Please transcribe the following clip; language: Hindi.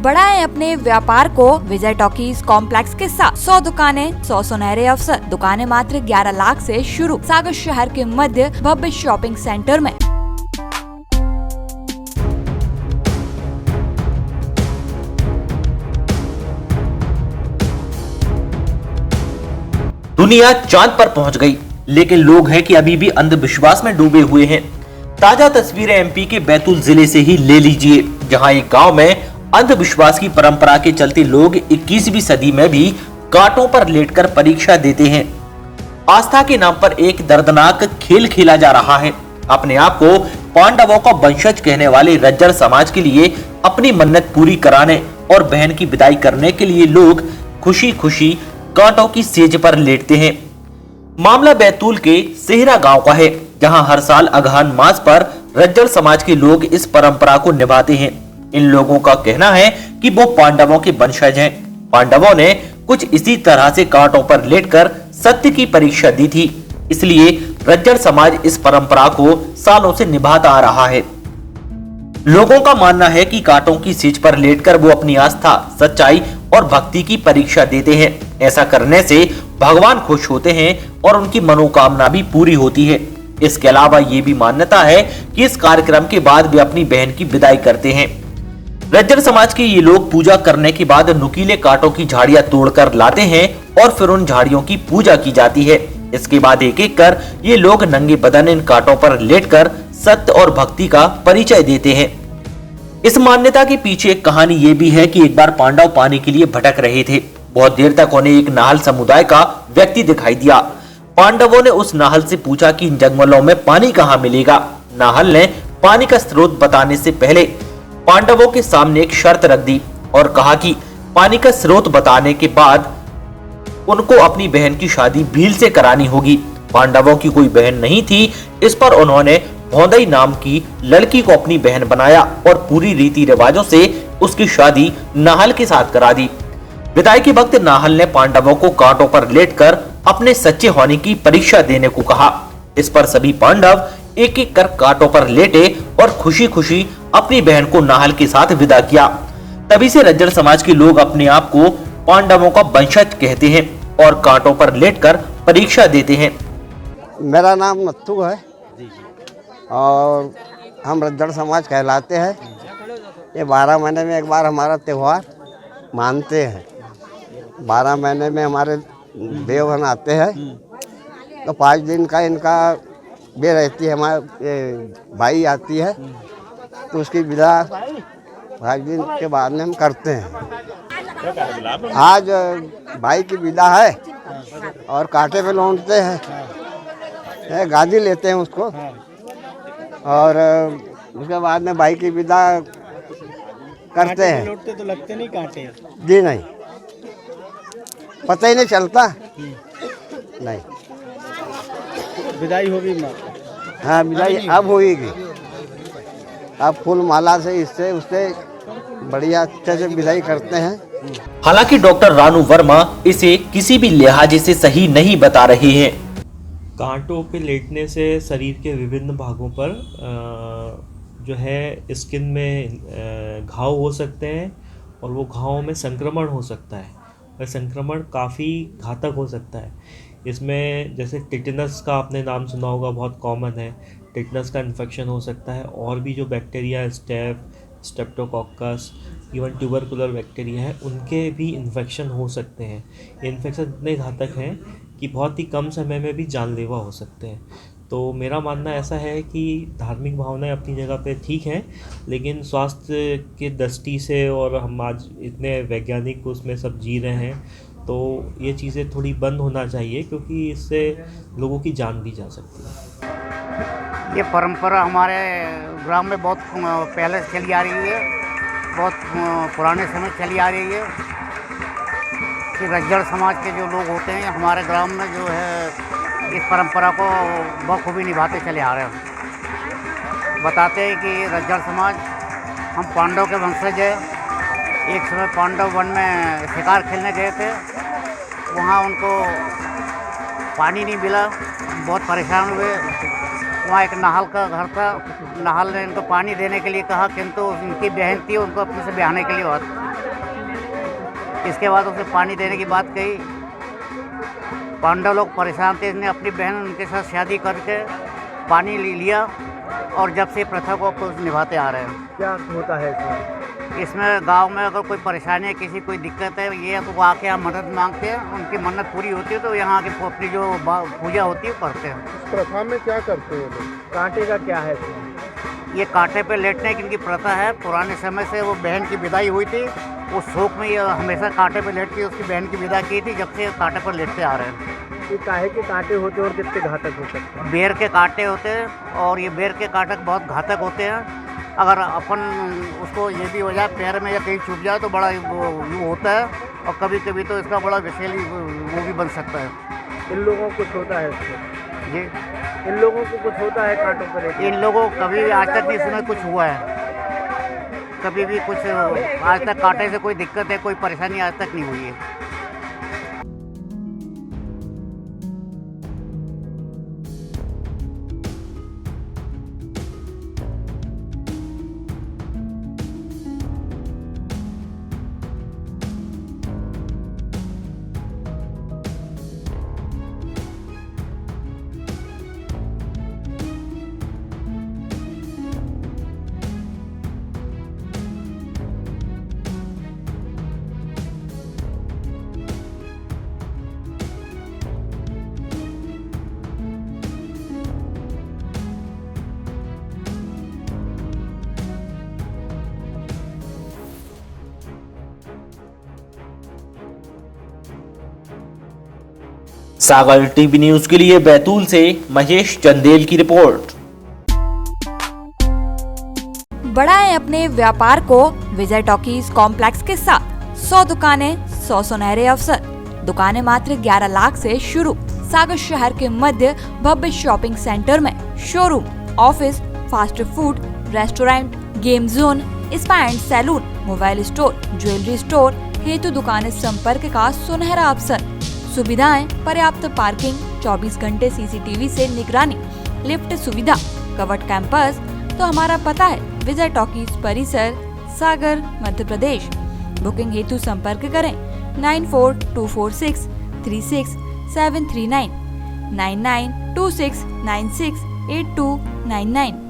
बढ़ाएं अपने व्यापार को विजय टॉकीज कॉम्प्लेक्स के साथ 100 दुकानें, 100 सुनहरे अवसर। दुकानें मात्र 11 लाख से शुरू। सागर शहर के मध्य भव्य शॉपिंग सेंटर में। दुनिया चांद पर पहुंच गई, लेकिन लोग हैं कि अभी भी अंधविश्वास में डूबे हुए हैं। ताजा तस्वीरें एमपी के बैतूल जिले से ही ले लीजिए, जहां एक गांव में अंधविश्वास की परंपरा के चलते लोग 21वीं सदी में भी कांटों पर लेटकर परीक्षा देते हैं। आस्था के नाम पर एक दर्दनाक खेल खेला जा रहा है। अपने आप को पांडवों का वंशज कहने वाले रज्जर समाज के लिए अपनी मन्नत पूरी कराने और बहन की विदाई करने के लिए लोग खुशी खुशी कांटों की सेज पर लेटते हैं। मामला बैतूल के सेहरा गांव का है, जहां हर साल अगहन मास पर रज्जर समाज के लोग इस परंपरा को निभाते हैं। इन लोगों का कहना है कि वो पांडवों के वंशज हैं। पांडवों ने कुछ इसी तरह से कांटों पर लेटकर सत्य की परीक्षा दी थी, इसलिए रज्जर समाज इस परंपरा को सालों से निभाता आ रहा है। लोगों का मानना है कि कांटों की सीज पर लेटकर वो अपनी आस्था, सच्चाई और भक्ति की परीक्षा देते हैं। ऐसा करने से भगवान खुश होते हैं और उनकी मनोकामना भी पूरी होती है। इसके अलावा ये भी मान्यता है कि इस कार्यक्रम के बाद वे अपनी बहन की विदाई करते हैं। रज्जर समाज के ये लोग पूजा करने के बाद नुकीले कांटों की झाड़ियां तोड़कर लाते हैं और फिर उन झाड़ियों की पूजा की जाती है। इसके बाद एक एक कर ये लोग नंगे बदन इन कांटों पर लेटकर सत्य और भक्ति का परिचय देते हैं। इस मान्यता के पीछे एक कहानी ये भी है कि एक बार पांडव पानी के लिए भटक रहे थे। बहुत देर तक उन्हें एक नाहल समुदाय का व्यक्ति दिखाई दिया। पांडवों ने उस नाहल से पूछा कि इन जंगलों में पानी कहाँ मिलेगा। नाहल ने पानी का स्रोत बताने से पहले पांडवों के सामने एक शर्त रख दी और कहा कि पानी का स्रोत बताने के बाद उनको अपनी बहन की शादी भील से करानी होगी। पांडवों की कोई बहन नहीं थी। इस पर उन्होंने भौंदई नाम की लड़की को अपनी बहन बनाया और पूरी रीति रिवाजों से उसकी शादी नाहल के साथ करा दी। विदाई के वक्त नाहल ने पांडवों को कांटों पर लेटकर अपने सच्चे होने की परीक्षा देने को कहा। इस पर सभी पांडव एक एक कर कांटों पर लेटे और खुशी खुशी अपनी बहन को नाहल के साथ विदा किया। तभी से रज्जर समाज के लोग अपने आप को पांडवों का वंशज कहते हैं और कांटों पर लेटकर परीक्षा देते हैं। मेरा नाम नत्थू है और हम रज्जर समाज कहलाते हैं। ये 12 महीने में एक बार हमारा त्यौहार मानते हैं। 12 महीने में हमारे देव बनाते हैं, तो 5 दिन का इनका बे रहती है। हमारे भाई आती है तो उसकी विदा 5 दिन के बाद में हम करते हैं। आज भाई की विदा है और कांटे पे लौटते हैं, गादी लेते हैं उसको और उसके बाद में भाई की विदा करते हैं। लौटते तो लगते नहीं कांटे? जी नहीं, पता ही नहीं चलता। नहीं, विदाई होगी माँ? हाँ, विदाई अब होगी। अब फूल माला से इससे उससे बढ़िया अच्छे से विदाई करते हैं। हालांकि डॉक्टर रानू वर्मा इसे किसी भी लिहाज से सही नहीं बता रहे हैं। कांटों पे लेटने से शरीर के विभिन्न भागों पर जो है स्किन में घाव हो सकते हैं और वो घावों में संक्रमण हो सकता है। वह संक्रमण काफ़ी घातक हो सकता है। इसमें जैसे टिटनस का आपने नाम सुना होगा, बहुत कॉमन है। टिटनस का इन्फेक्शन हो सकता है और भी जो bacteria Streptococcus, even tubercular bacteria है, उनके भी इन्फेक्शन हो सकते हैं। ये इन्फेक्शन इतने घातक हैं कि बहुत ही कम समय में भी जानलेवा हो सकते हैं। तो मेरा मानना ऐसा है कि धार्मिक भावनाएं अपनी जगह पे ठीक हैं, लेकिन स्वास्थ्य के दृष्टि से और हम आज इतने वैज्ञानिक उसमें सब जी रहे हैं, तो ये चीज़ें थोड़ी बंद होना चाहिए, क्योंकि इससे लोगों की जान भी जा सकती है। ये परंपरा हमारे ग्राम में बहुत पहले से चली आ रही है, बहुत पुराने समय चली आ रही है कि रज्जर समाज के जो लोग होते हैं हमारे ग्राम में जो है इस परंपरा को बखूबी निभाते चले आ रहे हैं। बताते हैं कि रज्जर समाज हम पांडव के वंशज है। एक समय पांडव वन में शिकार खेलने गए थे, वहाँ उनको पानी नहीं मिला, बहुत परेशान हुए। वहाँ एक नाहल का घर था, नाहल ने इनको पानी देने के लिए कहा, किंतु उनकी बहन थी, उनको अपने से ब्याहने के लिए इसके बाद उसे पानी देने की बात कही। पांडव लोग परेशान थे, इसने अपनी बहन उनके साथ शादी करके पानी ले लिया और जब से प्रथा को निभाते आ रहे हैं। क्या होता है इसमें? इसमें गांव में अगर कोई परेशानी है, किसी कोई दिक्कत है, ये तो वो आके यहाँ मदद मांगते हैं, उनकी मन्नत पूरी होती है तो यहाँ आके अपनी जो पूजा होती है करते हैं। इस प्रथा में क्या करते हैं लोग? कांटे का क्या है इसमें? ये कांटे पे लेटने की इनकी प्रथा है। पुराने समय से वो बहन की विदाई हुई थी, उस शोक में ये हमेशा कांटे पे लेट के उसकी बहन की विदा की थी, जब से कांटे पर लेटते आ रहे हैं। ये काहे के कांटे होते हैं और कितने घातक हो सकते हैं? बेर के कांटे होते हैं और ये बेर के कांटे बहुत घातक होते हैं। अगर अपन उसको ये भी हो जाए पैर में या कहीं चुभ जाए तो बड़ा वो होता है और कभी कभी तो इसका बड़ा विषैली वो भी बन सकता है। इन लोगों को कुछ होता है इससे? जी, इन लोगों को कुछ होता है कांटों पर लेके? इन लोगों को कभी भी आज तक नहीं इसमें कुछ हुआ है, कभी भी कुछ आज तक कांटे से कोई दिक्कत है, कोई परेशानी आज तक नहीं हुई है। सागर टीवी न्यूज के लिए बैतूल से महेश चंदेल की रिपोर्ट। बढ़ाएं अपने व्यापार को विजय टॉकीज कॉम्प्लेक्स के साथ। 100 दुकानें, 100 सुनहरे अवसर। दुकानें मात्र 11 लाख से शुरू। सागर शहर के मध्य भव्य शॉपिंग सेंटर में showroom, office, fast food, restaurant, game zone, spa and salon, mobile store, jewellery store हेतु दुकानें संपर्क का सुनहरा अवसर। सुविधाएं, पर्याप्त पार्किंग, 24 घंटे सीसीटीवी से निगरानी, लिफ्ट सुविधा, कवर्ड कैंपस। तो हमारा पता है विजय टॉकीज परिसर, सागर, मध्य प्रदेश। बुकिंग हेतु संपर्क करें 9424636739, 9926968299।